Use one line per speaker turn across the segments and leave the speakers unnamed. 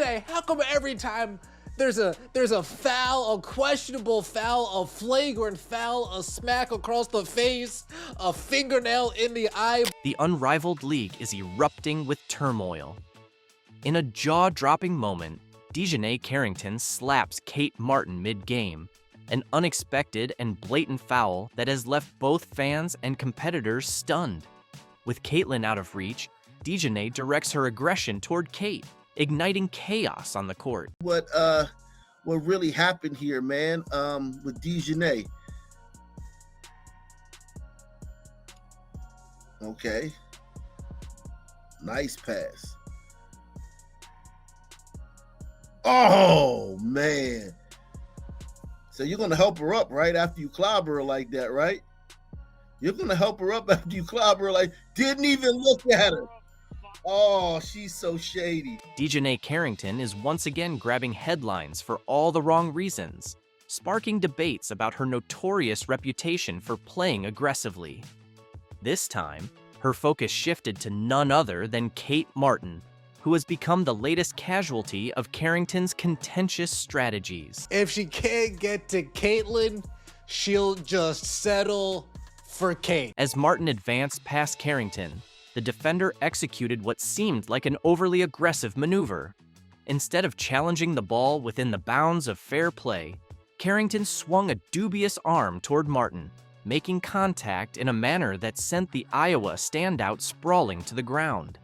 Dijonai, how come every time there's a foul, a questionable foul, a flagrant foul, a smack across the face, a fingernail in the eye?
The Unrivaled League is erupting with turmoil. In a jaw-dropping moment, Dijonai Carrington slaps Kate Martin mid-game, an unexpected and blatant foul that has left both fans and competitors stunned. With Caitlin out of reach, Dijonai directs her aggression toward Kate, igniting chaos on the court.
What really happened here, man, with Dijonai. Okay. Nice pass. Oh, man. So you're going to help her up right after you clobber her like that, right? You're going to help her up after you clobber her like, didn't even look at her. Oh, she's so shady.
Dijonai Carrington is once again grabbing headlines for all the wrong reasons, sparking debates about her notorious reputation for playing aggressively. This time, her focus shifted to none other than Kate Martin, who has become the latest casualty of Carrington's contentious strategies.
If she can't get to Caitlin, she'll just settle for Kate.
As Martin advanced past Carrington, the defender executed what seemed like an overly aggressive maneuver. Instead of challenging the ball within the bounds of fair play, Carrington swung a dubious arm toward Martin, making contact in a manner that sent the Iowa standout sprawling to the ground.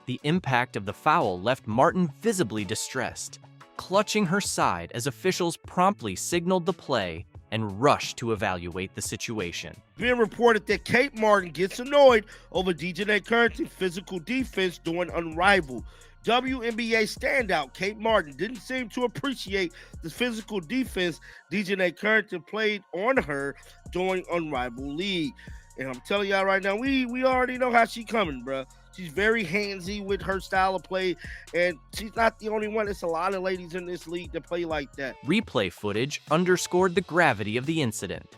The impact of the foul left Martin visibly distressed, clutching her side as officials promptly signaled the play and rushed to evaluate the situation.
Being reported that Kate Martin gets annoyed over Dijonai Carrington's physical defense during Unrivaled. WNBA standout Kate Martin didn't seem to appreciate the physical defense Dijonai Carrington played on her during Unrivaled League. And I'm telling y'all right now, we already know how she coming, bruh. She's very handsy with her style of play, and she's not the only one. It's a lot of ladies in this league that play like that.
Replay footage underscored the gravity of the incident.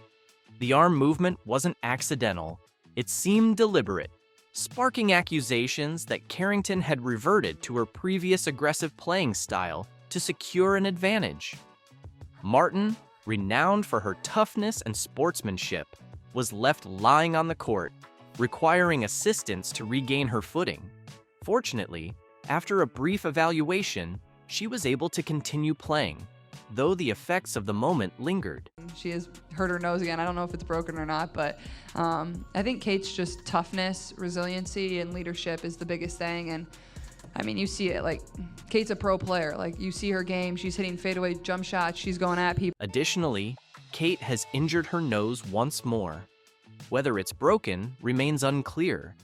The arm movement wasn't accidental. It seemed deliberate, sparking accusations that Carrington had reverted to her previous aggressive playing style to secure an advantage. Martin, renowned for her toughness and sportsmanship, was left lying on the court, requiring assistance to regain her footing. Fortunately, after a brief evaluation, she was able to continue playing, though the effects of the moment lingered.
She has hurt her nose again. I don't know if it's broken or not, but I think Kate's just toughness, resiliency, and leadership is the biggest thing. And I mean, you see it, like, Kate's a pro player. Like, you see her game, she's hitting fadeaway jump shots, she's going at people.
Additionally, Kate has injured her nose once more. Whether it's broken remains unclear,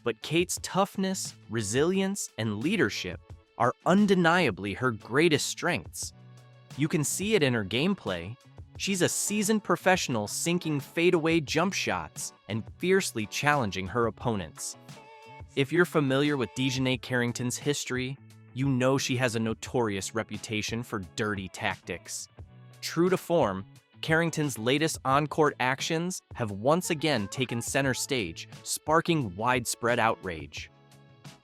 but Kate's toughness, resilience, and leadership are undeniably her greatest strengths. You can see it in her gameplay. She's a seasoned professional sinking fadeaway jump shots and fiercely challenging her opponents. If you're familiar with Dijonai Carrington's history, you know she has a notorious reputation for dirty tactics. True to form, Carrington's latest on-court actions have once again taken center stage, sparking widespread outrage.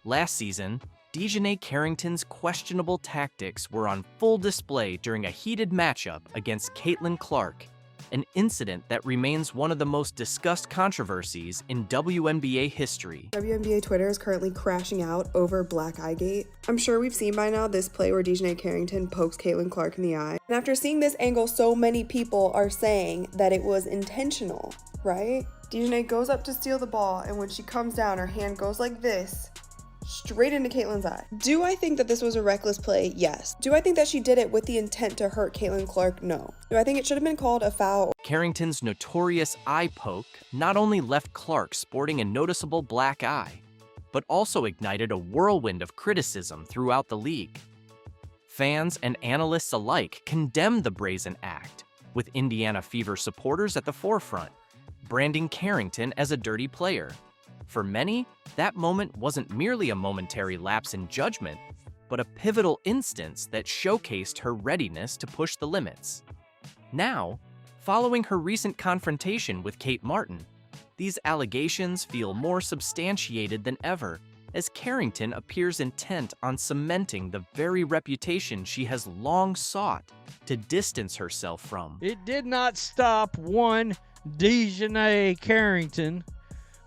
Last season, Dijonai Carrington's questionable tactics were on full display during a heated matchup against Caitlin Clark, an incident that remains one of the most discussed controversies in WNBA history.
WNBA Twitter is currently crashing out over Black Eye Gate. I'm sure we've seen by now this play where Dijonai Carrington pokes Caitlin Clark in the eye. And after seeing this angle, so many people are saying that it was intentional, right? Dijonai goes up to steal the ball, and when she comes down, her hand goes like this, straight into Caitlin's eye. Do I think that this was a reckless play? Yes. Do I think that she did it with the intent to hurt Caitlin Clark? No. Do I think it should have been called a foul?
Carrington's notorious eye poke not only left Clark sporting a noticeable black eye, but also ignited a whirlwind of criticism throughout the league. Fans and analysts alike condemned the brazen act, with Indiana Fever supporters at the forefront, branding Carrington as a dirty player. For many, that moment wasn't merely a momentary lapse in judgment, but a pivotal instance that showcased her readiness to push the limits. Now, following her recent confrontation with Kate Martin, these allegations feel more substantiated than ever as Carrington appears intent on cementing the very reputation she has long sought to distance herself from.
It did not stop one Dijonai Carrington.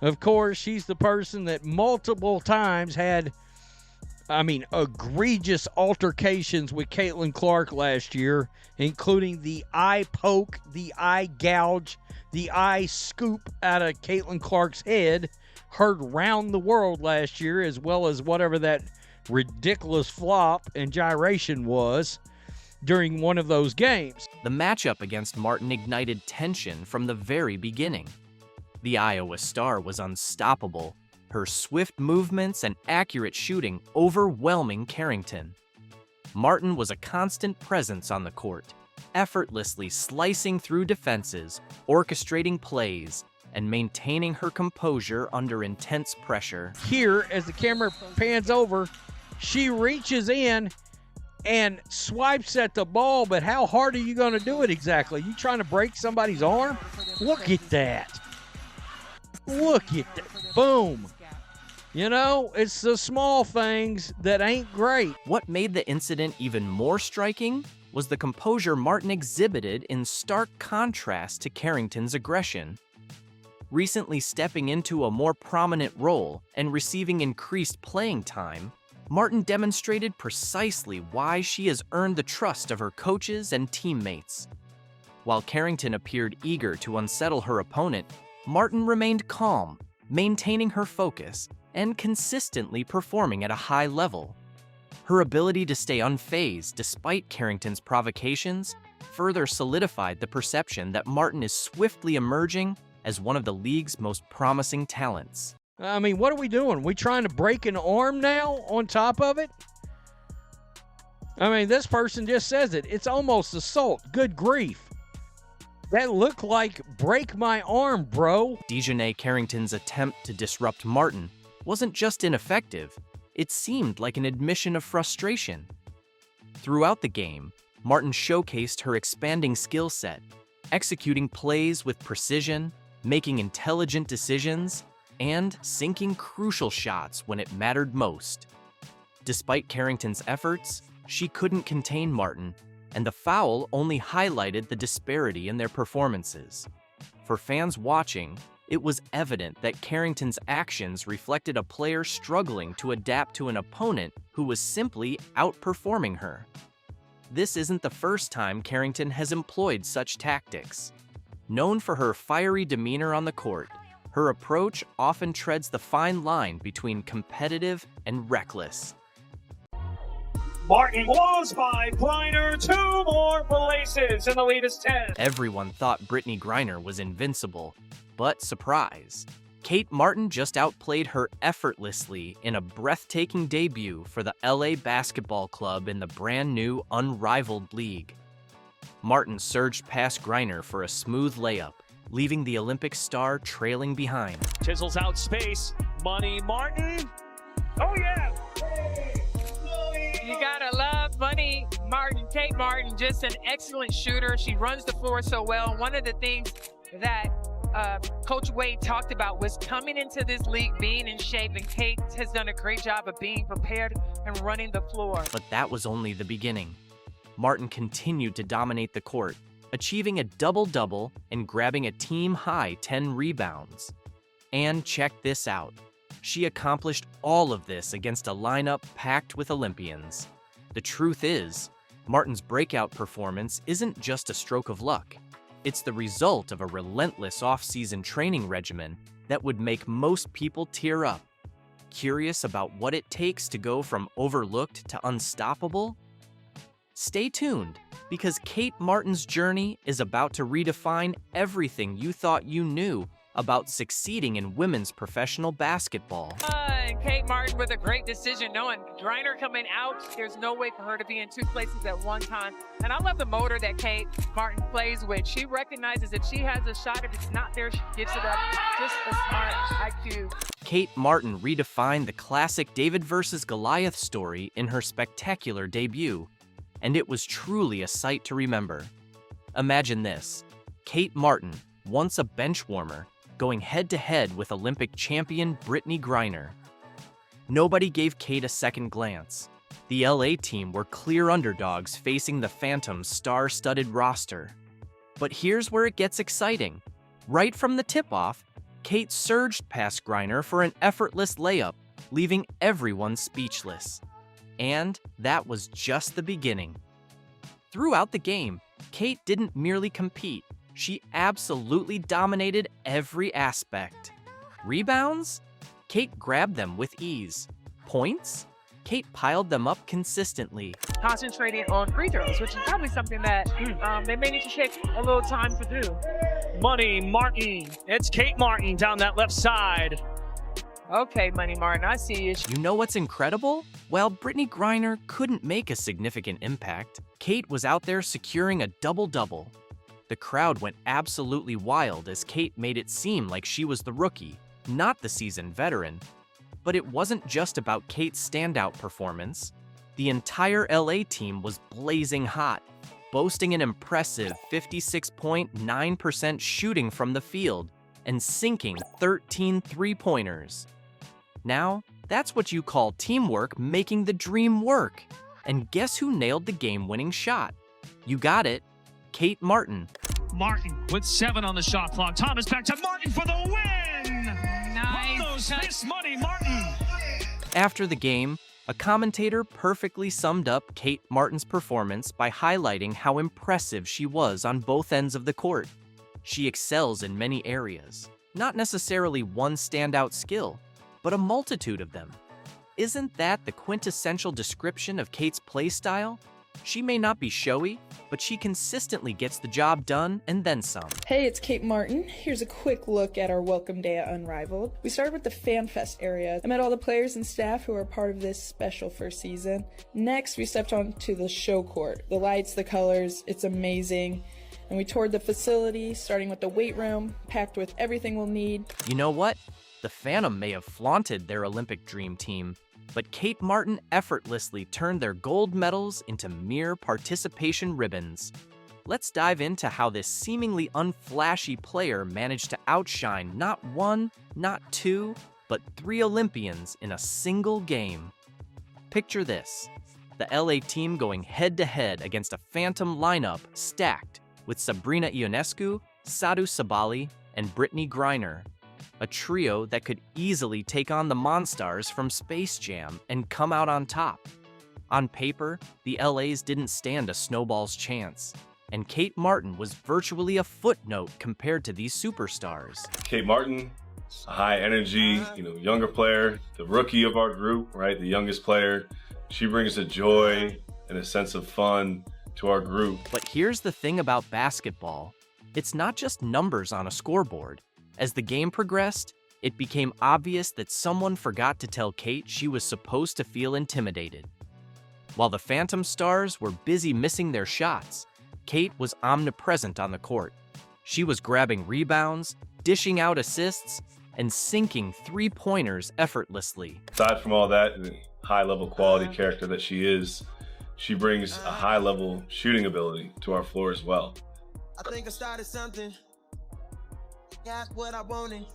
Of course, she's the person that multiple times had, egregious altercations with Caitlin Clark last year, including the eye poke, the eye gouge, the eye scoop out of Caitlin Clark's head, heard round the world last year, as well as whatever that ridiculous flop and gyration was during one of those games.
The matchup against Martin ignited tension from the very beginning. The Iowa star was unstoppable, her swift movements and accurate shooting overwhelming Carrington. Martin was a constant presence on the court, effortlessly slicing through defenses, orchestrating plays, and maintaining her composure under intense pressure.
Here, as the camera pans over, she reaches in and swipes at the ball, but how hard are you going to do it exactly? You trying to break somebody's arm? Look at that. Look at that. Boom. You know, it's the small things that ain't great.
What made the incident even more striking was the composure Martin exhibited in stark contrast to Carrington's aggression. Recently stepping into a more prominent role and receiving increased playing time, Martin demonstrated precisely why she has earned the trust of her coaches and teammates. While Carrington appeared eager to unsettle her opponent, Martin remained calm, maintaining her focus and consistently performing at a high level. Her ability to stay unfazed despite Carrington's provocations further solidified the perception that Martin is swiftly emerging as one of the league's most promising talents.
What are we doing? We trying to break an arm now on top of it? This person just says it. It's almost assault. Good grief. That looked like break my arm, bro.
Dijonai Carrington's attempt to disrupt Martin wasn't just ineffective, it seemed like an admission of frustration. Throughout the game, Martin showcased her expanding skill set, executing plays with precision, making intelligent decisions, and sinking crucial shots when it mattered most. Despite Carrington's efforts, she couldn't contain Martin, and the foul only highlighted the disparity in their performances. For fans watching, it was evident that Carrington's actions reflected a player struggling to adapt to an opponent who was simply outperforming her. This isn't the first time Carrington has employed such tactics. Known for her fiery demeanor on the court, her approach often treads the fine line between competitive and reckless.
Martin blows by Griner 2 more places, and the lead is 10.
Everyone thought Brittney Griner was invincible, but surprise, Kate Martin just outplayed her effortlessly in a breathtaking debut for the LA Basketball Club in the brand new Unrivaled League. Martin surged past Griner for a smooth layup, leaving the Olympic star trailing behind.
Chisels out space. Money Martin. Oh, yeah.
You gotta love Money Martin. Kate Martin, just an excellent shooter. She runs the floor so well. One of the things that Coach Wade talked about was coming into this league being in shape, and Kate has done a great job of being prepared and running the floor.
But that was only the beginning. Martin continued to dominate the court, achieving a double-double and grabbing a team-high 10 rebounds. And check this out. She accomplished all of this against a lineup packed with Olympians. The truth is, Martin's breakout performance isn't just a stroke of luck. It's the result of a relentless off-season training regimen that would make most people tear up. Curious about what it takes to go from overlooked to unstoppable? Stay tuned, because Kate Martin's journey is about to redefine everything you thought you knew about succeeding in women's professional basketball.
And Kate Martin with a great decision, knowing Griner coming out, there's no way for her to be in two places at one time. And I love the motor that Kate Martin plays with. She recognizes if she has a shot, if it's not there, she gives it up. Just a smart IQ.
Kate Martin redefined the classic David versus Goliath story in her spectacular debut, and it was truly a sight to remember. Imagine this: Kate Martin, once a bench warmer, going head-to-head with Olympic champion Brittney Griner. Nobody gave Kate a second glance. The LA team were clear underdogs facing the Phantom's star-studded roster. But here's where it gets exciting. Right from the tip-off, Kate surged past Griner for an effortless layup, leaving everyone speechless. And that was just the beginning. Throughout the game, Kate didn't merely compete, she absolutely dominated every aspect. Rebounds? Kate grabbed them with ease. Points? Kate piled them up consistently.
Concentrating on free throws, which is probably something that they may need to take a little time to do.
Money Martin. It's Kate Martin down that left side.
Okay, Money Martin, I see you.
You know what's incredible? While Brittany Griner couldn't make a significant impact, Kate was out there securing a double-double. The crowd went absolutely wild as Kate made it seem like she was the rookie, not the seasoned veteran. But it wasn't just about Kate's standout performance. The entire LA team was blazing hot, boasting an impressive 56.9% shooting from the field and sinking 13 three-pointers. Now, that's what you call teamwork making the dream work. And guess who nailed the game-winning shot? You got it, Kate Martin.
Martin with 7 on the shot clock. Thomas back to Martin for the win.
Nice.
Miss Money Martin.
After the game, a commentator perfectly summed up Kate Martin's performance by highlighting how impressive she was on both ends of the court. She excels in many areas, not necessarily one standout skill, but a multitude of them. Isn't that the quintessential description of Kate's play style? She may not be showy, but she consistently gets the job done and then some.
Hey, it's Kate Martin. Here's a quick look at our welcome day at Unrivaled. We started with the Fan Fest area. I met all the players and staff who are part of this special first season. Next, we stepped onto the show court. The lights, the colors, it's amazing. And we toured the facility, starting with the weight room, packed with everything we'll need.
You know what? The Phantom may have flaunted their Olympic dream team, but Kate Martin effortlessly turned their gold medals into mere participation ribbons. Let's dive into how this seemingly unflashy player managed to outshine not one, not two, but 3 Olympians in a single game. Picture this: the LA team going head-to-head against a Phantom lineup stacked with Sabrina Ionescu, Sadhu Sabali, and Brittany Griner. A trio that could easily take on the Monstars from Space Jam and come out on top. On paper, the LAs didn't stand a snowball's chance, and Kate Martin was virtually a footnote compared to these superstars.
Kate Martin, a high energy, younger player, the rookie of our group, right? The youngest player. She brings a joy and a sense of fun to our group.
But here's the thing about basketball. It's not just numbers on a scoreboard. As the game progressed, it became obvious that someone forgot to tell Kate she was supposed to feel intimidated. While the Phantom Stars were busy missing their shots, Kate was omnipresent on the court. She was grabbing rebounds, dishing out assists, and sinking three-pointers effortlessly.
Aside from all that, the high-level quality character that she is, she brings a high-level shooting ability to our floor as well.
I think I started something. Got what I wanted.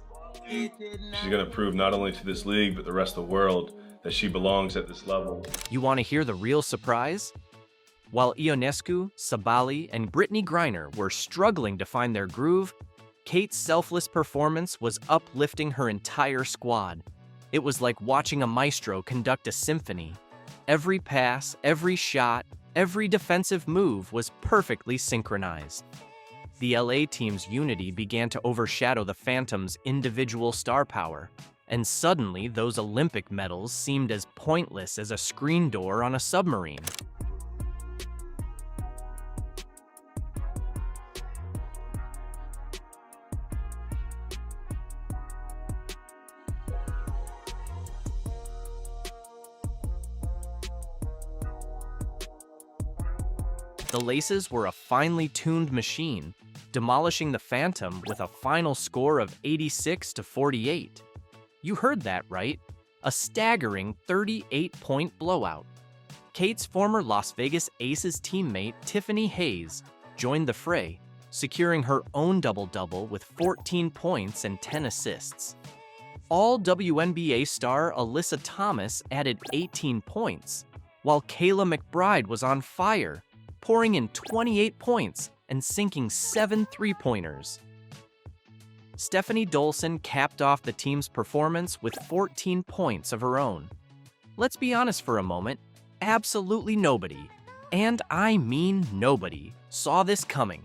She's going to prove not only to this league, but the rest of the world that she belongs at this level.
You want to hear the real surprise? While Ionescu, Sabali, and Brittany Griner were struggling to find their groove, Kate's selfless performance was uplifting her entire squad. It was like watching a maestro conduct a symphony. Every pass, every shot, every defensive move was perfectly synchronized. The LA team's unity began to overshadow the Phantom's individual star power, and suddenly those Olympic medals seemed as pointless as a screen door on a submarine. The Laces were a finely tuned machine, demolishing the Phantom with a final score of 86-48. You heard that right, a staggering 38-point blowout. Kate's former Las Vegas Aces teammate Tiffany Hayes joined the fray, securing her own double-double with 14 points and 10 assists. All WNBA star Alyssa Thomas added 18 points, while Kayla McBride was on fire, pouring in 28 points and sinking 7 three-pointers. Stephanie Dolson capped off the team's performance with 14 points of her own. Let's be honest for a moment, absolutely nobody, and I mean nobody, saw this coming.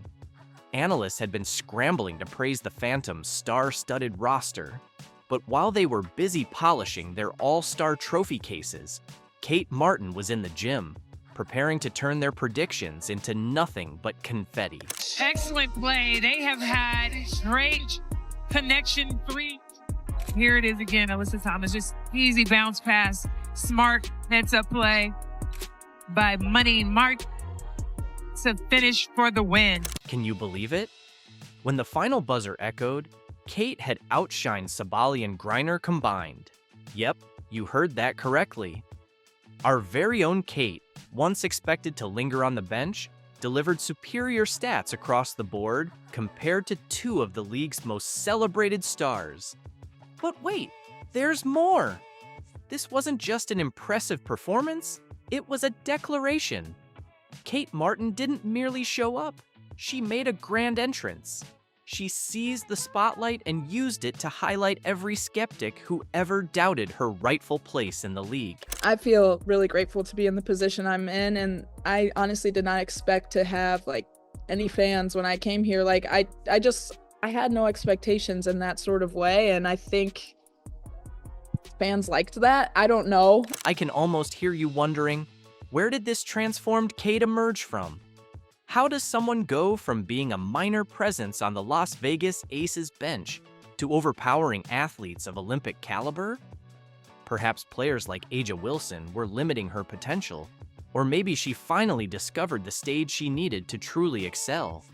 Analysts had been scrambling to praise the Phantom's star-studded roster, but while they were busy polishing their all-star trophy cases, Kate Martin was in the gym, preparing to turn their predictions into nothing but confetti.
Excellent play. They have had great connection three. Here it is again, Alyssa Thomas. Just easy bounce pass. Smart heads-up play by Money Martin to finish for the win.
Can you believe it? When the final buzzer echoed, Kate had outshined Sabali and Griner combined. Yep, you heard that correctly. Our very own Kate, once expected to linger on the bench, delivered superior stats across the board compared to two of the league's most celebrated stars. But wait, there's more! This wasn't just an impressive performance, it was a declaration. Kate Martin didn't merely show up, she made a grand entrance. She seized the spotlight and used it to highlight every skeptic who ever doubted her rightful place in the league.
I feel really grateful to be in the position I'm in, and I honestly did not expect to have any fans when I came here. I had no expectations in that sort of way, and I think fans liked that. I don't know.
I can almost hear you wondering, where did this transformed Kate emerge from? How does someone go from being a minor presence on the Las Vegas Aces bench to overpowering athletes of Olympic caliber? Perhaps players like Aja Wilson were limiting her potential, or maybe she finally discovered the stage she needed to truly excel.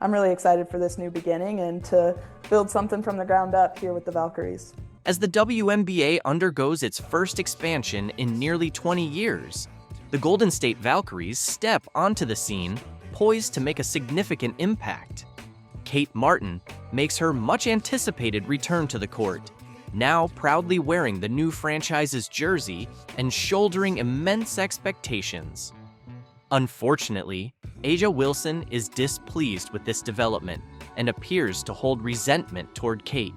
I'm really excited for this new beginning and to build something from the ground up here with the Valkyries.
As the WNBA undergoes its first expansion in nearly 20 years, the Golden State Valkyries step onto the scene, poised to make a significant impact. Kate Martin makes her much-anticipated return to the court, now proudly wearing the new franchise's jersey and shouldering immense expectations. Unfortunately, Aja Wilson is displeased with this development and appears to hold resentment toward Kate,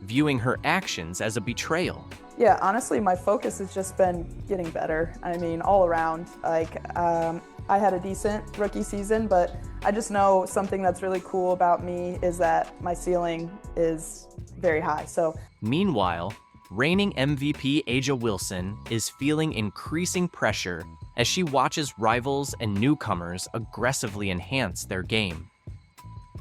viewing her actions as a betrayal.
Yeah, honestly, my focus has just been getting better. I mean, all around. I had a decent rookie season, but I just know something that's really cool about me is that my ceiling is very high.
Meanwhile, reigning MVP Aja Wilson is feeling increasing pressure as she watches rivals and newcomers aggressively enhance their game.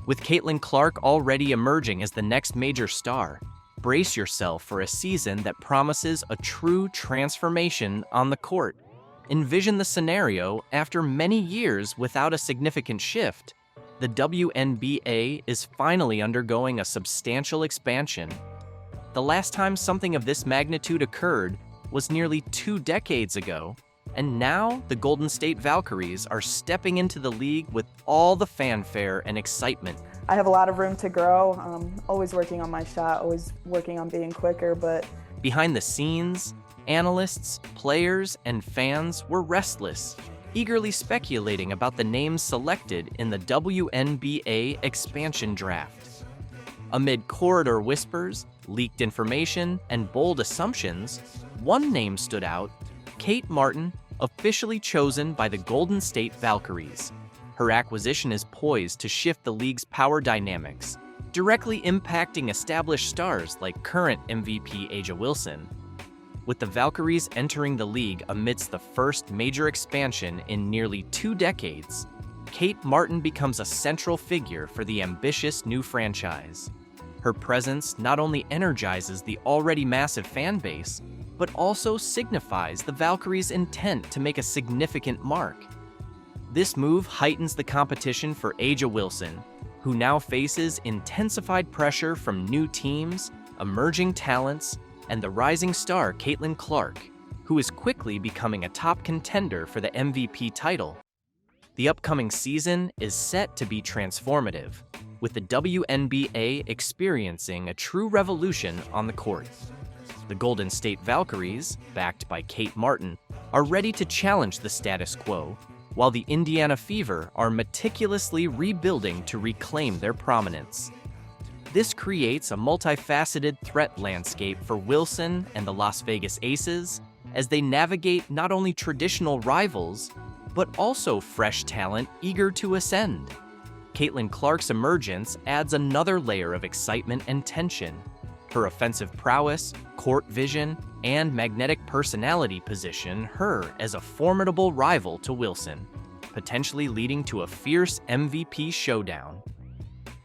With Caitlin Clark already emerging as the next major star, brace yourself for a season that promises a true transformation on the court. Envision the scenario after many years without a significant shift. The WNBA is finally undergoing a substantial expansion. The last time something of this magnitude occurred was nearly 2 decades ago, and now the Golden State Valkyries are stepping into the league with all the fanfare and excitement.
I have a lot of room to grow. I'm always working on my shot, always working on being quicker, but
behind the scenes, analysts, players, and fans were restless, eagerly speculating about the names selected in the WNBA expansion draft. Amid corridor whispers, leaked information, and bold assumptions, one name stood out: Kate Martin, officially chosen by the Golden State Valkyries. Her acquisition is poised to shift the league's power dynamics, directly impacting established stars like current MVP Aja Wilson. With the Valkyries entering the league amidst the first major expansion in nearly 2 decades, Kate Martin becomes a central figure for the ambitious new franchise. Her presence not only energizes the already massive fan base, but also signifies the Valkyries' intent to make a significant mark. This move heightens the competition for Aja Wilson, who now faces intensified pressure from new teams, emerging talents, and the rising star Caitlin Clark, who is quickly becoming a top contender for the MVP title. The upcoming season is set to be transformative, with the WNBA experiencing a true revolution on the court. The Golden State Valkyries, backed by Kate Martin, are ready to challenge the status quo, while the Indiana Fever are meticulously rebuilding to reclaim their prominence. This creates a multifaceted threat landscape for Wilson and the Las Vegas Aces as they navigate not only traditional rivals, but also fresh talent eager to ascend. Caitlin Clark's emergence adds another layer of excitement and tension. Her offensive prowess, court vision, and magnetic personality position her as a formidable rival to Wilson, potentially leading to a fierce MVP showdown.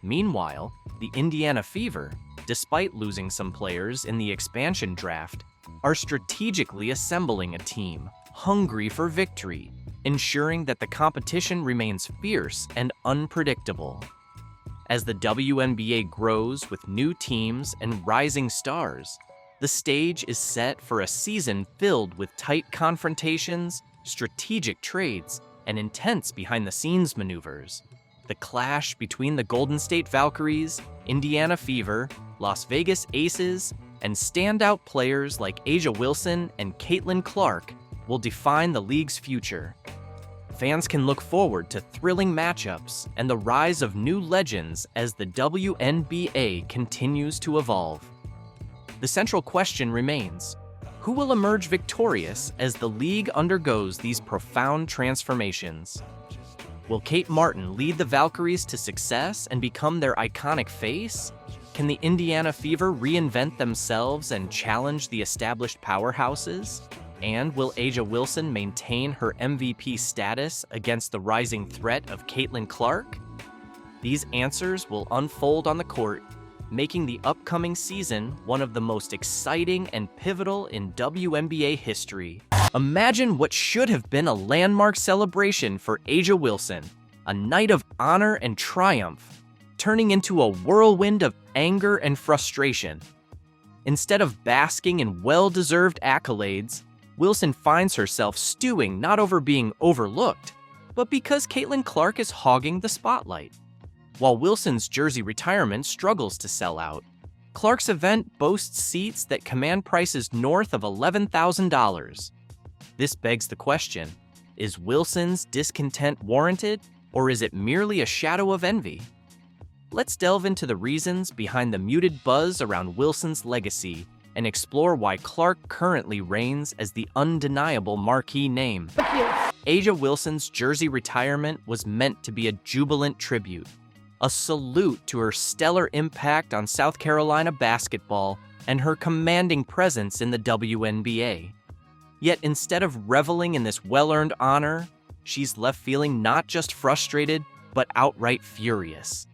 Meanwhile, the Indiana Fever, despite losing some players in the expansion draft, are strategically assembling a team hungry for victory, ensuring that the competition remains fierce and unpredictable. As the WNBA grows with new teams and rising stars, the stage is set for a season filled with tight confrontations, strategic trades, and intense behind-the-scenes maneuvers. The clash between the Golden State Valkyries, Indiana Fever, Las Vegas Aces, and standout players like A'ja Wilson and Caitlin Clark will define the league's future. Fans can look forward to thrilling matchups and the rise of new legends as the WNBA continues to evolve. The central question remains: who will emerge victorious as the league undergoes these profound transformations? Will Kate Martin lead the Valkyries to success and become their iconic face? Can the Indiana Fever reinvent themselves and challenge the established powerhouses? And will A'ja Wilson maintain her MVP status against the rising threat of Caitlin Clark? These answers will unfold on the court, making the upcoming season one of the most exciting and pivotal in WNBA history. Imagine what should have been a landmark celebration for A'ja Wilson, a night of honor and triumph, turning into a whirlwind of anger and frustration. Instead of basking in well-deserved accolades, Wilson finds herself stewing not over being overlooked, but because Caitlin Clark is hogging the spotlight. While Wilson's jersey retirement struggles to sell out, Clark's event boasts seats that command prices north of $11,000. This begs the question, is Wilson's discontent warranted, or is it merely a shadow of envy? Let's delve into the reasons behind the muted buzz around Wilson's legacy and explore why Clark currently reigns as the undeniable marquee name. A'ja Wilson's jersey retirement was meant to be a jubilant tribute, a salute to her stellar impact on South Carolina basketball and her commanding presence in the WNBA. Yet instead of reveling in this well-earned honor, she's left feeling not just frustrated, but outright furious.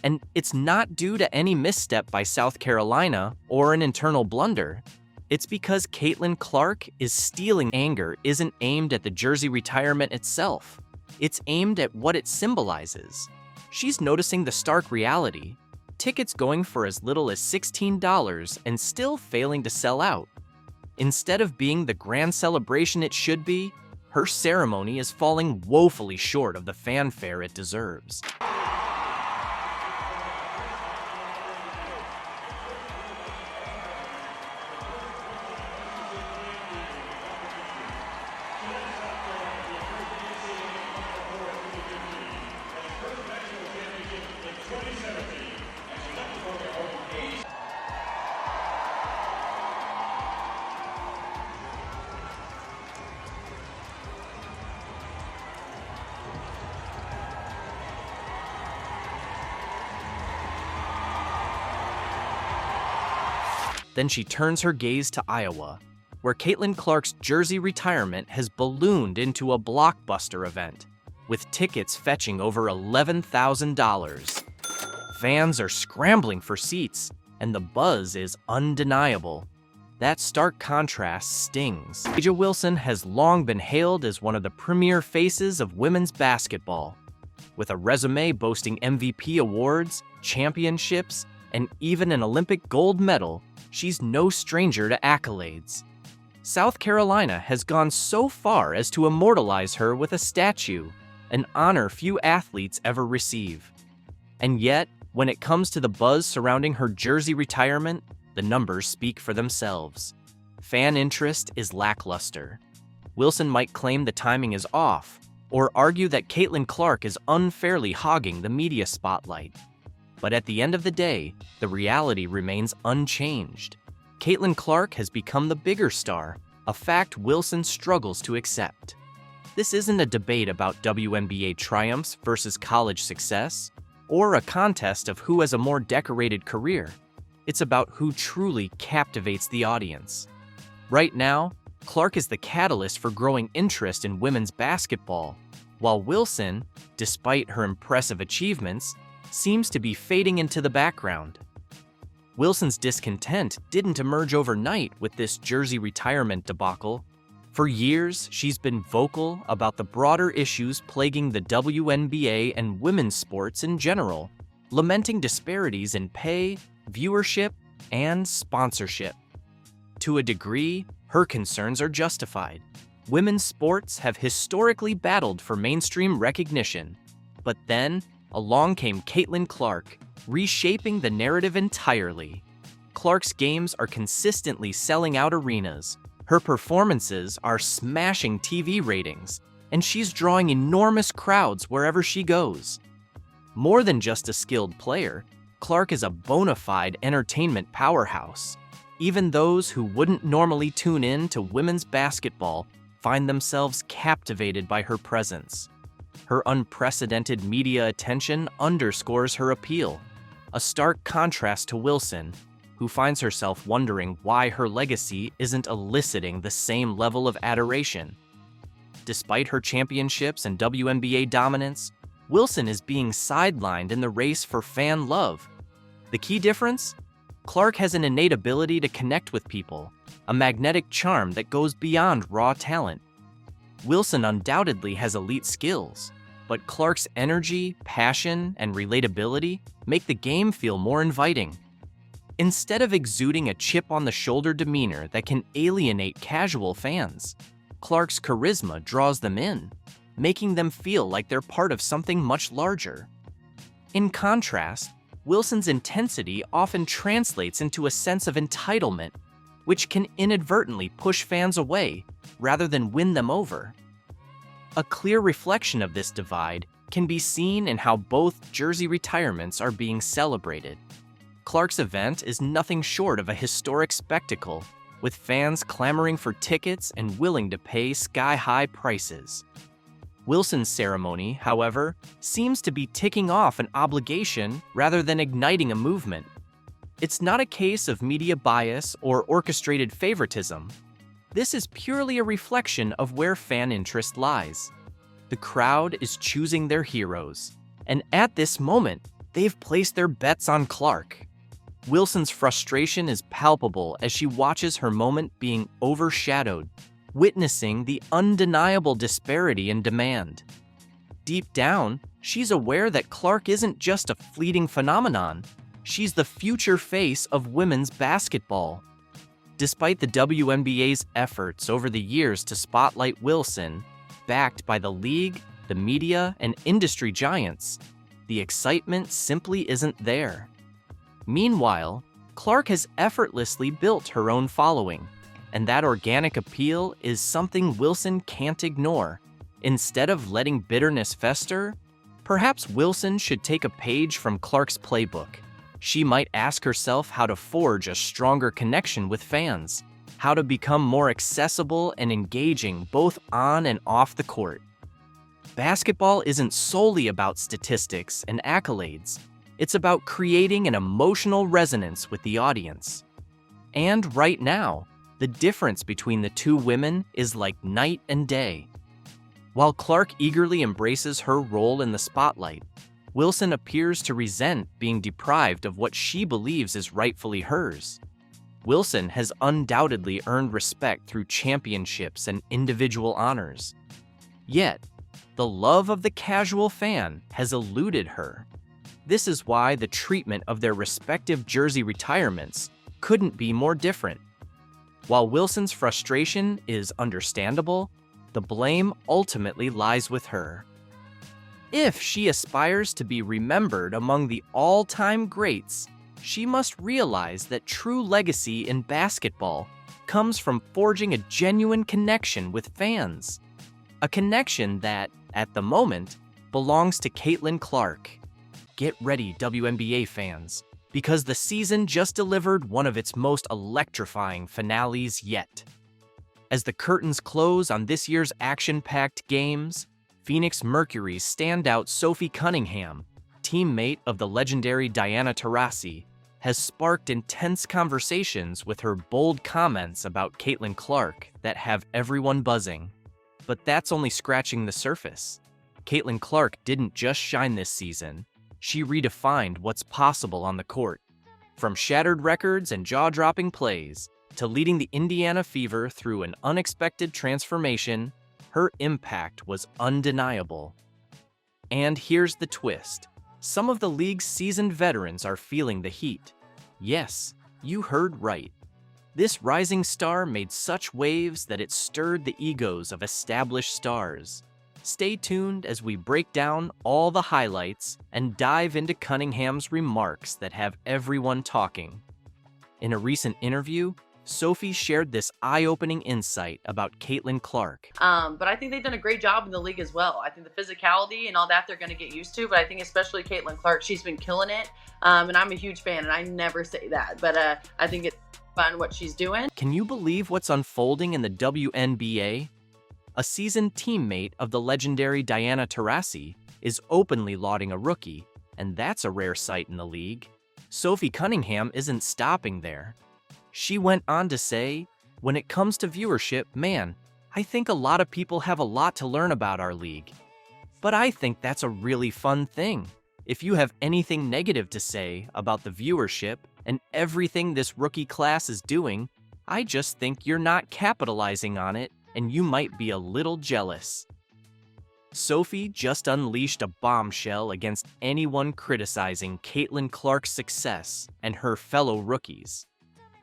And it's not due to any misstep by South Carolina or an internal blunder. It's because Caitlin Clark is stealing. Anger isn't aimed at the jersey retirement itself. It's aimed at what it symbolizes. She's noticing the stark reality. Tickets going for as little as $16 and still failing to sell out. Instead of being the grand celebration it should be, her ceremony is falling woefully short of the fanfare it deserves. Then she turns her gaze to Iowa, where Caitlin Clark's jersey retirement has ballooned into a blockbuster event, with tickets fetching over $11,000. Fans are scrambling for seats, and the buzz is undeniable. That stark contrast stings. A'ja Wilson has long been hailed as one of the premier faces of women's basketball. With a resume boasting MVP awards, championships, and even an Olympic gold medal, she's no stranger to accolades. South Carolina has gone so far as to immortalize her with a statue, an honor few athletes ever receive. And yet, when it comes to the buzz surrounding her jersey retirement, the numbers speak for themselves. Fan interest is lackluster. Wilson might claim the timing is off, or argue that Caitlin Clark is unfairly hogging the media spotlight. But at the end of the day, the reality remains unchanged. Caitlin Clark has become the bigger star, a fact Wilson struggles to accept. This isn't a debate about WNBA triumphs versus college success, or a contest of who has a more decorated career. It's about who truly captivates the audience. Right now, Clark is the catalyst for growing interest in women's basketball, while Wilson, despite her impressive achievements, seems to be fading into the background. Wilson's discontent didn't emerge overnight with this jersey retirement debacle. For years, she's been vocal about the broader issues plaguing the WNBA and women's sports in general, lamenting disparities in pay, viewership, and sponsorship. To a degree, her concerns are justified. Women's sports have historically battled for mainstream recognition, but then, along came Caitlin Clark, reshaping the narrative entirely. Clark's games are consistently selling out arenas, her performances are smashing TV ratings, and she's drawing enormous crowds wherever she goes. More than just a skilled player, Clark is a bona fide entertainment powerhouse. Even those who wouldn't normally tune in to women's basketball find themselves captivated by her presence. Her unprecedented media attention underscores her appeal, a stark contrast to Wilson, who finds herself wondering why her legacy isn't eliciting the same level of adoration. Despite her championships and WNBA dominance, Wilson is being sidelined in the race for fan love. The key difference? Clark has an innate ability to connect with people, a magnetic charm that goes beyond raw talent. Wilson undoubtedly has elite skills, but Clark's energy, passion, and relatability make the game feel more inviting. Instead of exuding a chip-on-the-shoulder demeanor that can alienate casual fans, Clark's charisma draws them in, making them feel like they're part of something much larger. In contrast, Wilson's intensity often translates into a sense of entitlement, which can inadvertently push fans away rather than win them over. A clear reflection of this divide can be seen in how both jersey retirements are being celebrated. Clark's event is nothing short of a historic spectacle, with fans clamoring for tickets and willing to pay sky-high prices. Wilson's ceremony, however, seems to be ticking off an obligation rather than igniting a movement. It's not a case of media bias or orchestrated favoritism. This is purely a reflection of where fan interest lies. The crowd is choosing their heroes, and at this moment, they've placed their bets on Clark. Wilson's frustration is palpable as she watches her moment being overshadowed, witnessing the undeniable disparity in demand. Deep down, she's aware that Clark isn't just a fleeting phenomenon. She's the future face of women's basketball. Despite the WNBA's efforts over the years to spotlight Wilson, backed by the league, the media, and industry giants, the excitement simply isn't there. Meanwhile, Clark has effortlessly built her own following, and that organic appeal is something Wilson can't ignore. Instead of letting bitterness fester, perhaps Wilson should take a page from Clark's playbook. She might ask herself how to forge a stronger connection with fans, how to become more accessible and engaging both on and off the court. Basketball isn't solely about statistics and accolades. It's about creating an emotional resonance with the audience. And right now, the difference between the two women is like night and day. While Clark eagerly embraces her role in the spotlight, Wilson appears to resent being deprived of what she believes is rightfully hers. Wilson has undoubtedly earned respect through championships and individual honors. Yet, the love of the casual fan has eluded her. This is why the treatment of their respective jersey retirements couldn't be more different. While Wilson's frustration is understandable, the blame ultimately lies with her. If she aspires to be remembered among the all-time greats, she must realize that true legacy in basketball comes from forging a genuine connection with fans. A connection that, at the moment, belongs to Caitlin Clark. Get ready, WNBA fans, because the season just delivered one of its most electrifying finales yet. As the curtains close on this year's action-packed games, Phoenix Mercury's standout Sophie Cunningham, teammate of the legendary Diana Taurasi, has sparked intense conversations with her bold comments about Caitlin Clark that have everyone buzzing. But that's only scratching the surface. Caitlin Clark didn't just shine this season. She redefined what's possible on the court. From shattered records and jaw-dropping plays to leading the Indiana Fever through an unexpected transformation, her impact was undeniable. And here's the twist. Some of the league's seasoned veterans are feeling the heat. Yes, you heard right. This rising star made such waves that it stirred the egos of established stars. Stay tuned as we break down all the highlights and dive into Cunningham's remarks that have everyone talking. In a recent interview, Sophie shared this eye-opening insight about Caitlin Clark.
But I think they've done a great job in the league as well. I think the physicality and all that they're going to get used to, but I think especially Caitlin Clark, she's been killing it. And I'm a huge fan, and I never say that, but I think it's fun what she's doing.
Can you believe what's unfolding in the WNBA? A seasoned teammate of the legendary Diana Taurasi is openly lauding a rookie, and that's a rare sight in the league. Sophie Cunningham isn't stopping there. She went on to say, "When it comes to viewership, man, I think a lot of people have a lot to learn about our league. But I think that's a really fun thing. If you have anything negative to say about the viewership and everything this rookie class is doing, I just think you're not capitalizing on it and you might be a little jealous." Sophie just unleashed a bombshell against anyone criticizing Caitlin Clark's success and her fellow rookies.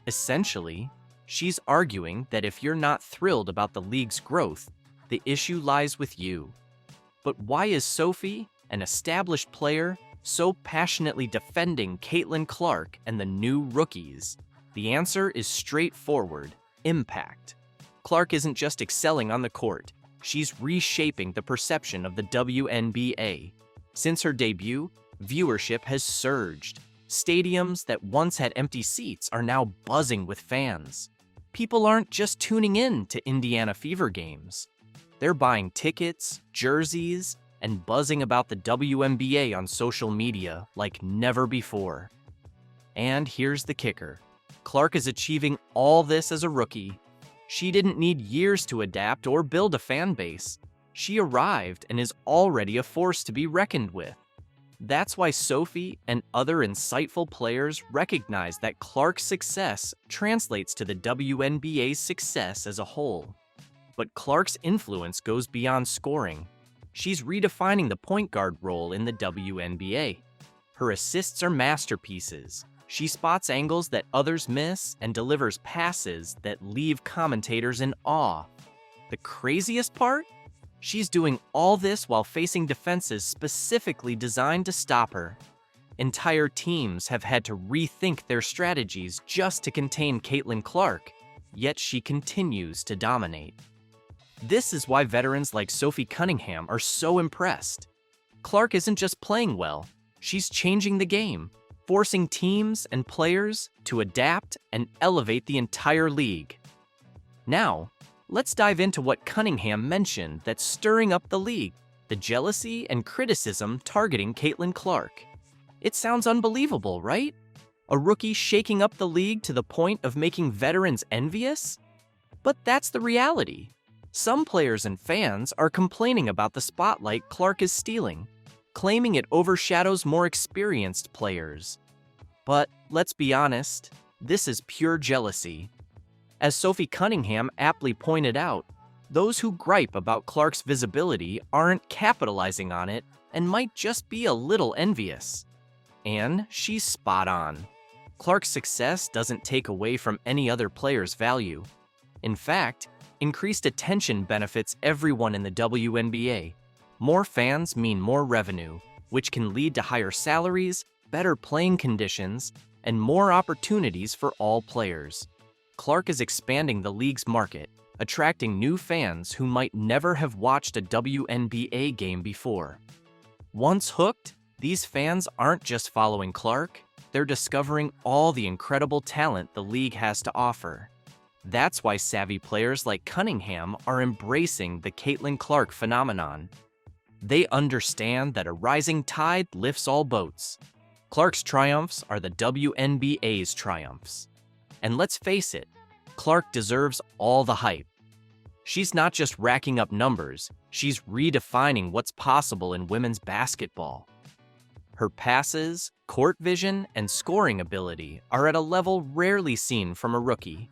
Essentially, she's arguing that if you're not thrilled about the league's growth, the issue lies with you. But why is Sophie, an established player, so passionately defending Caitlin Clark and the new rookies? The answer is straightforward: impact. Clark isn't just excelling on the court, she's reshaping the perception of the WNBA. Since her debut, viewership has surged. Stadiums that once had empty seats are now buzzing with fans. People aren't just tuning in to Indiana Fever games. They're buying tickets, jerseys, and buzzing about the WNBA on social media like never before. And here's the kicker. Clark is achieving all this as a rookie. She didn't need years to adapt or build a fan base. She arrived and is already a force to be reckoned with. That's why Sophie and other insightful players recognize that Clark's success translates to the WNBA's success as a whole. But Clark's influence goes beyond scoring. She's redefining the point guard role in the WNBA. Her assists are masterpieces. She spots angles that others miss and delivers passes that leave commentators in awe. The craziest part? She's doing all this while facing defenses specifically designed to stop her. Entire teams have had to rethink their strategies just to contain Caitlin Clark, yet she continues to dominate. This is why veterans like Sophie Cunningham are so impressed. Clark isn't just playing well, she's changing the game, forcing teams and players to adapt and elevate the entire league. Now, let's dive into what Cunningham mentioned that's stirring up the league: the jealousy and criticism targeting Caitlin Clark. It sounds unbelievable, right? A rookie shaking up the league to the point of making veterans envious? But that's the reality. Some players and fans are complaining about the spotlight Clark is stealing, claiming it overshadows more experienced players. But let's be honest, this is pure jealousy. As Sophie Cunningham aptly pointed out, those who gripe about Clark's visibility aren't capitalizing on it and might just be a little envious. And she's spot on. Clark's success doesn't take away from any other player's value. In fact, increased attention benefits everyone in the WNBA. More fans mean more revenue, which can lead to higher salaries, better playing conditions, and more opportunities for all players. Clark is expanding the league's market, attracting new fans who might never have watched a WNBA game before. Once hooked, these fans aren't just following Clark, they're discovering all the incredible talent the league has to offer. That's why savvy players like Cunningham are embracing the Caitlin Clark phenomenon. They understand that a rising tide lifts all boats. Clark's triumphs are the WNBA's triumphs. And let's face it, Clark deserves all the hype. She's not just racking up numbers, she's redefining what's possible in women's basketball. Her passes, court vision, and scoring ability are at a level rarely seen from a rookie.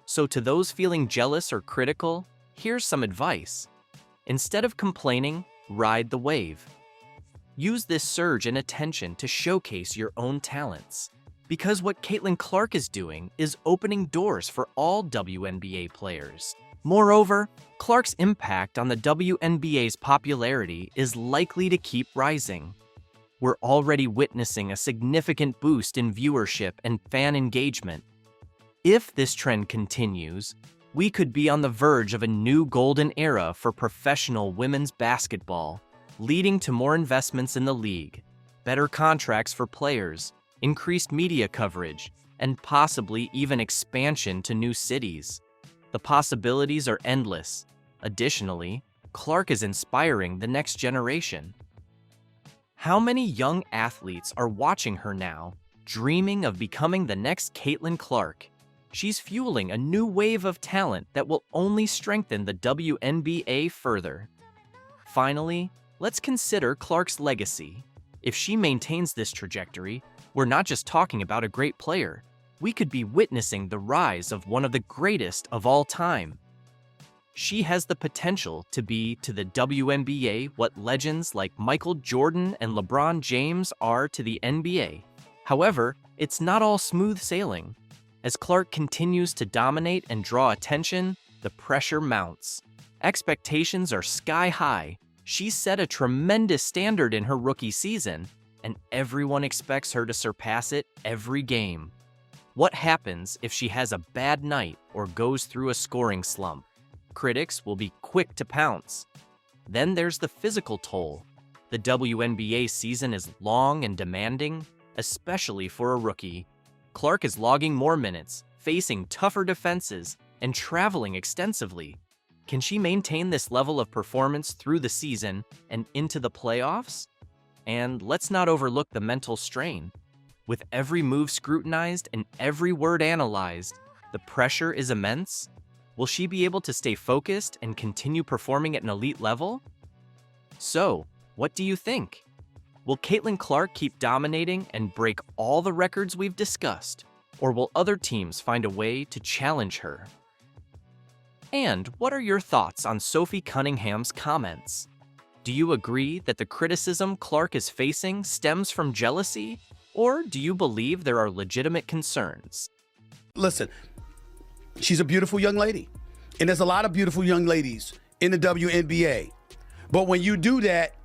So to those feeling jealous or critical, here's some advice. Instead of complaining, ride the wave. Use this surge in attention to showcase your own talents. Because what Caitlin Clark is doing is opening doors for all WNBA players. Moreover, Clark's impact on the WNBA's popularity is likely to keep rising. We're already witnessing a significant boost in viewership and fan engagement. If this trend continues, we could be on the verge of a new golden era for professional women's basketball, leading to more investments in the league, better contracts for players, increased media coverage, and possibly even expansion to new cities. The possibilities are endless. Additionally, Clark is inspiring the next generation. How many young athletes are watching her now, dreaming of becoming the next Caitlin Clark? She's fueling a new wave of talent that will only strengthen the WNBA further. Finally, let's consider Clark's legacy. If she maintains this trajectory, we're not just talking about a great player. We could be witnessing the rise of one of the greatest of all time. She has the potential to be to the WNBA what legends like Michael Jordan and LeBron James are to the NBA. However, it's not all smooth sailing. As Clark continues to dominate and draw attention, the pressure mounts. Expectations are sky high. She set a tremendous standard in her rookie season, and everyone expects her to surpass it every game. What happens if she has a bad night or goes through a scoring slump? Critics will be quick to pounce. Then there's the physical toll. The WNBA season is long and demanding, especially for a rookie. Clark is logging more minutes, facing tougher defenses, and traveling extensively. Can she maintain this level of performance through the season and into the playoffs? And let's not overlook the mental strain. With every move scrutinized and every word analyzed, the pressure is immense. Will she be able to stay focused and continue performing at an elite level? So, what do you think? Will Caitlin Clark keep dominating and break all the records we've discussed? Or will other teams find a way to challenge her? And what are your thoughts on Sophie Cunningham's comments? Do you agree that the criticism Clark is facing stems from jealousy? Or do you believe there are legitimate concerns?
Listen, she's a beautiful young lady. And there's a lot of beautiful young ladies in the WNBA. But when you do that,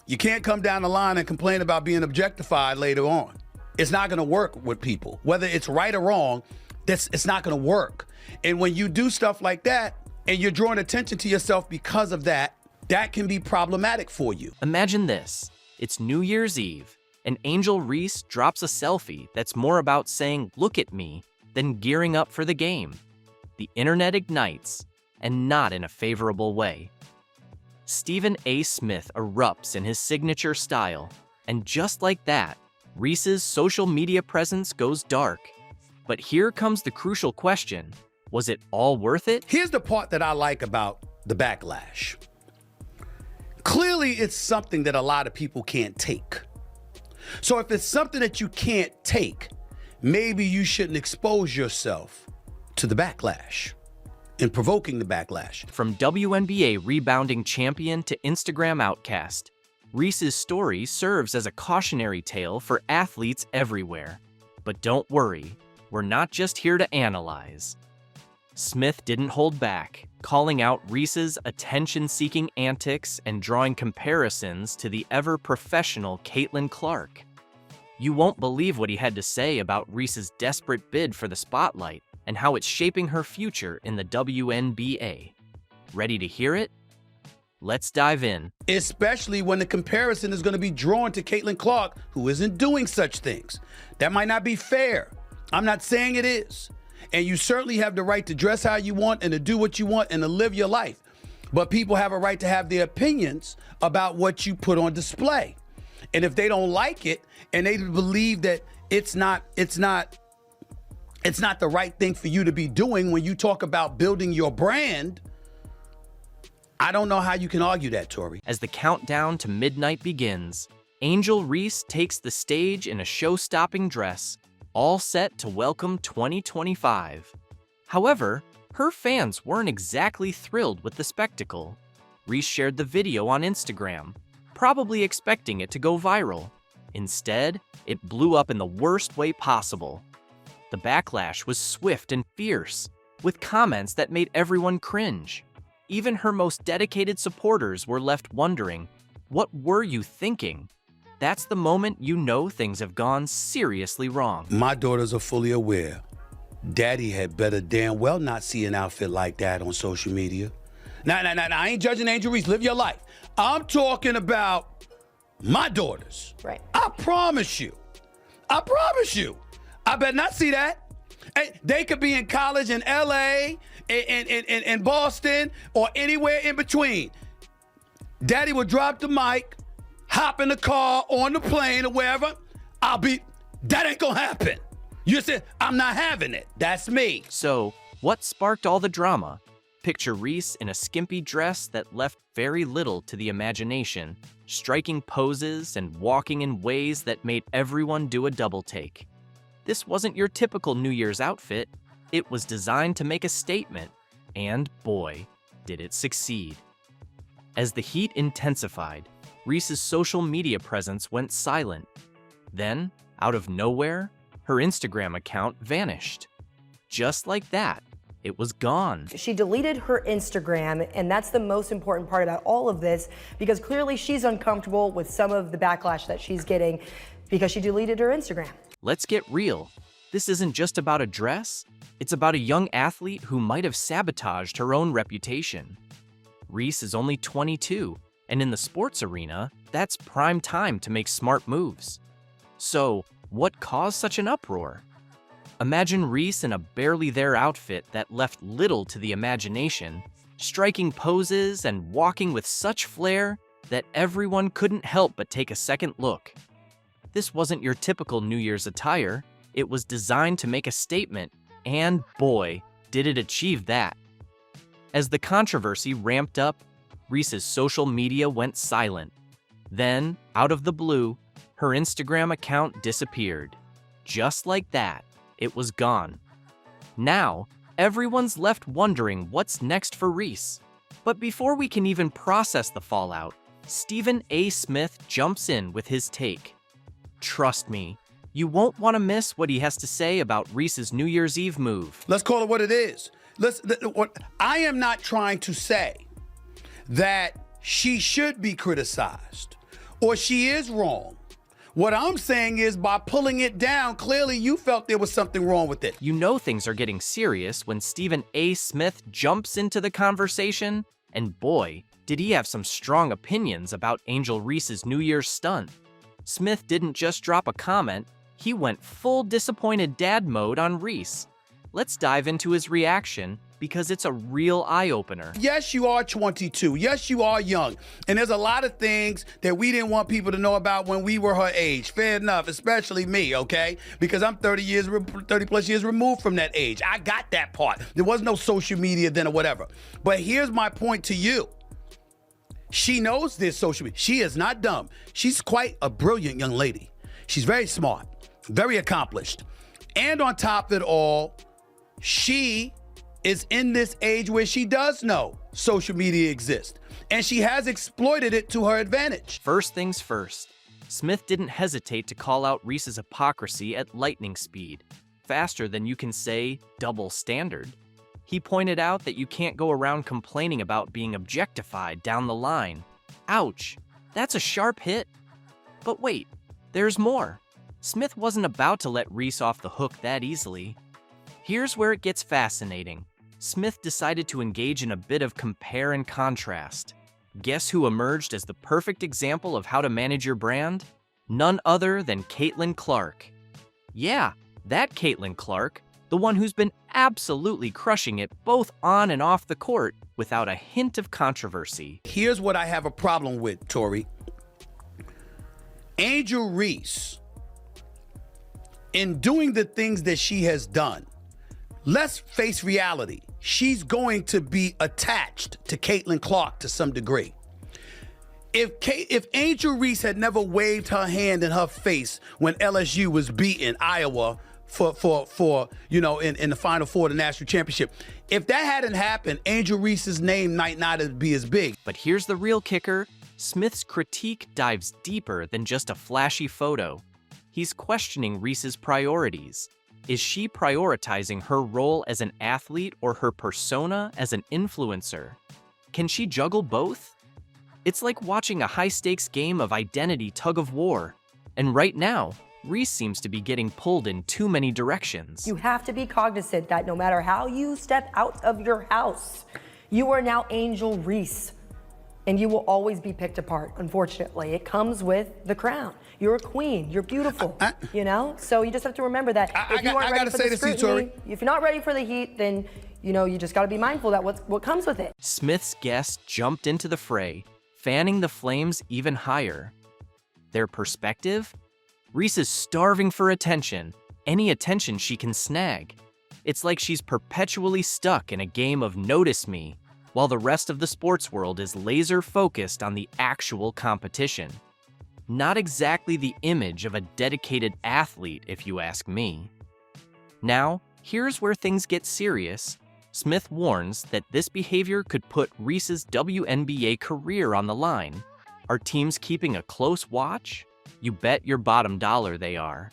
you can't come down the line and complain about being objectified later on. It's not going to work with people. Whether it's right or wrong, it's not going to work. And when you do stuff like that and you're drawing attention to yourself because of that, that can be problematic for you.
Imagine this. It's New Year's Eve, and Angel Reese drops a selfie that's more about saying, "Look at me," than gearing up for the game. The internet ignites, and not in a favorable way. Stephen A. Smith erupts in his signature style, and just like that, Reese's social media presence goes dark. But here comes the crucial question. Was it all worth it?
Here's the part that I like about the backlash. Clearly, it's something that a lot of people can't take. So if it's something that you can't take, maybe you shouldn't expose yourself to the backlash and provoking the backlash.
From WNBA rebounding champion to Instagram outcast, Reese's story serves as a cautionary tale for athletes everywhere. But don't worry, we're not just here to analyze. Smith didn't hold back, calling out Reese's attention-seeking antics and drawing comparisons to the ever-professional Caitlin Clark. You won't believe what he had to say about Reese's desperate bid for the spotlight and how it's shaping her future in the WNBA. Ready to hear it? Let's dive in.
Especially when the comparison is going to be drawn to Caitlin Clark, who isn't doing such things. That might not be fair. I'm not saying it is. And you certainly have the right to dress how you want and to do what you want and to live your life. But people have a right to have their opinions about what you put on display. And if they don't like it and they believe that it's not the right thing for you to be doing when you talk about building your brand, I don't know how you can argue that, Tori.
As the countdown to midnight begins, Angel Reese takes the stage in a show-stopping dress, all set to welcome 2025. However, her fans weren't exactly thrilled with the spectacle. Reese shared the video on Instagram, probably expecting it to go viral. Instead, it blew up in the worst way possible. The backlash was swift and fierce, with comments that made everyone cringe. Even her most dedicated supporters were left wondering, what were you thinking? That's the moment you know things have gone seriously wrong.
My daughters are fully aware. Daddy had better damn well not see an outfit like that on social media. Now, I ain't judging Angel Reese. Live your life. I'm talking about my daughters.
Right.
I promise you. I better not see that. Hey, they could be in college in LA, in Boston, or anywhere in between. Daddy will drop the mic, hop in the car, on the plane, or wherever. That ain't gonna happen. You said, I'm not having it. That's me.
So, what sparked all the drama? Picture Reese in a skimpy dress that left very little to the imagination, striking poses and walking in ways that made everyone do a double take. This wasn't your typical New Year's outfit. It was designed to make a statement, and boy, did it succeed. As the heat intensified, Reese's social media presence went silent. Then, out of nowhere, her Instagram account vanished. Just like that, it was gone.
She deleted her Instagram, and that's the most important part about all of this, because clearly she's uncomfortable with some of the backlash that she's getting because she deleted her Instagram.
Let's get real. This isn't just about a dress. It's about a young athlete who might have sabotaged her own reputation. Reese is only 22, and in the sports arena, that's prime time to make smart moves. So, what caused such an uproar? Imagine Reese in a barely there outfit that left little to the imagination, striking poses and walking with such flair that everyone couldn't help but take a second look. This wasn't your typical New Year's attire. It was designed to make a statement, and boy, did it achieve that. As the controversy ramped up, Reese's social media went silent. Then, out of the blue, her Instagram account disappeared. Just like that, it was gone. Now, everyone's left wondering what's next for Reese. But before we can even process the fallout, Stephen A. Smith jumps in with his take. Trust me, you won't want to miss what he has to say about Reese's New Year's Eve move.
Let's call it what it is. I am not trying to say that she should be criticized or she is wrong. What I'm saying is by pulling it down, clearly you felt there was something wrong with it.
You know things are getting serious when Stephen A. Smith jumps into the conversation, and boy, did he have some strong opinions about Angel Reese's New Year's stunt. Smith didn't just drop a comment, he went full disappointed dad mode on Reese. Let's dive into his reaction, because it's a real eye-opener.
Yes, you are 22. Yes, you are young. And there's a lot of things that we didn't want people to know about when we were her age. Fair enough, especially me, okay? Because I'm 30 plus years removed from that age. I got that part. There was no social media then or whatever. But here's my point to you. She knows this social media. She is not dumb. She's quite a brilliant young lady. She's very smart, very accomplished. And on top of it all, she is in this age where she does know social media exists, and she has exploited it to her advantage.
First things first, Smith didn't hesitate to call out Reese's hypocrisy at lightning speed, faster than you can say double standard. He pointed out that you can't go around complaining about being objectified down the line. Ouch, that's a sharp hit. But wait, there's more. Smith wasn't about to let Reese off the hook that easily. Here's where it gets fascinating. Smith decided to engage in a bit of compare and contrast. Guess who emerged as the perfect example of how to manage your brand? None other than Caitlin Clark. Yeah, that Caitlin Clark, the one who's been absolutely crushing it both on and off the court without a hint of controversy.
Here's what I have a problem with, Tori. Angel Reese, in doing the things that she has done, let's face reality. She's going to be attached to Caitlin Clark to some degree. If Angel Reese had never waved her hand in her face when LSU was beating Iowa for in the Final Four of the national championship, if that hadn't happened, Angel Reese's name might not be as big.
But here's the real kicker. Smith's critique dives deeper than just a flashy photo. He's questioning Reese's priorities. Is she prioritizing her role as an athlete or her persona as an influencer? Can she juggle both? It's like watching a high-stakes game of identity tug-of-war. And right now, Reese seems to be getting pulled in too many directions.
You have to be cognizant that no matter how you step out of your house, you are now Angel Reese. And you will always be picked apart, unfortunately. It comes with the crown. You're a queen. You're beautiful, So you just have to remember that if you aren't ready for the scrutiny, if you're not ready for the heat, then, you just got to be mindful that what comes with it.
Smith's guests jumped into the fray, fanning the flames even higher. Their perspective? Reese is starving for attention, any attention she can snag. It's like she's perpetually stuck in a game of notice me, while the rest of the sports world is laser-focused on the actual competition. Not exactly the image of a dedicated athlete, if you ask me. Now, here's where things get serious. Smith warns that this behavior could put Reese's WNBA career on the line. Are teams keeping a close watch? You bet your bottom dollar they are.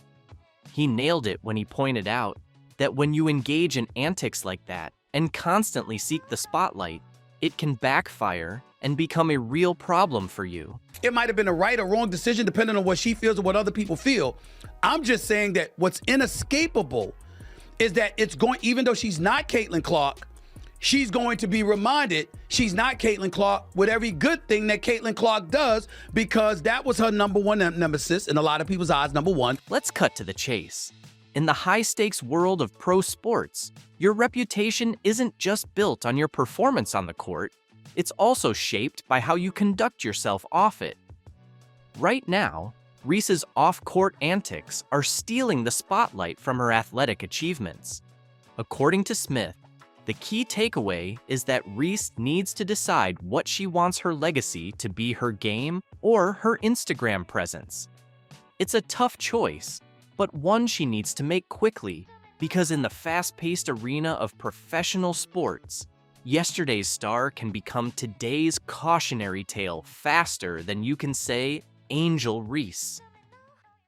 He nailed it when he pointed out that when you engage in antics like that and constantly seek the spotlight, it can backfire and become a real problem for you.
It might have been a right or wrong decision depending on what she feels or what other people feel. I'm just saying that what's inescapable is that even though she's not Caitlin Clark, she's going to be reminded she's not Caitlin Clark with every good thing that Caitlin Clark does, because that was her number one nemesis, in a lot of people's eyes, number one.
Let's cut to the chase. In the high-stakes world of pro sports, your reputation isn't just built on your performance on the court, it's also shaped by how you conduct yourself off it. Right now, Reese's off-court antics are stealing the spotlight from her athletic achievements. According to Smith, the key takeaway is that Reese needs to decide what she wants her legacy to be, her game or her Instagram presence. It's a tough choice, but one she needs to make quickly, because in the fast-paced arena of professional sports, yesterday's star can become today's cautionary tale faster than you can say Angel Reese.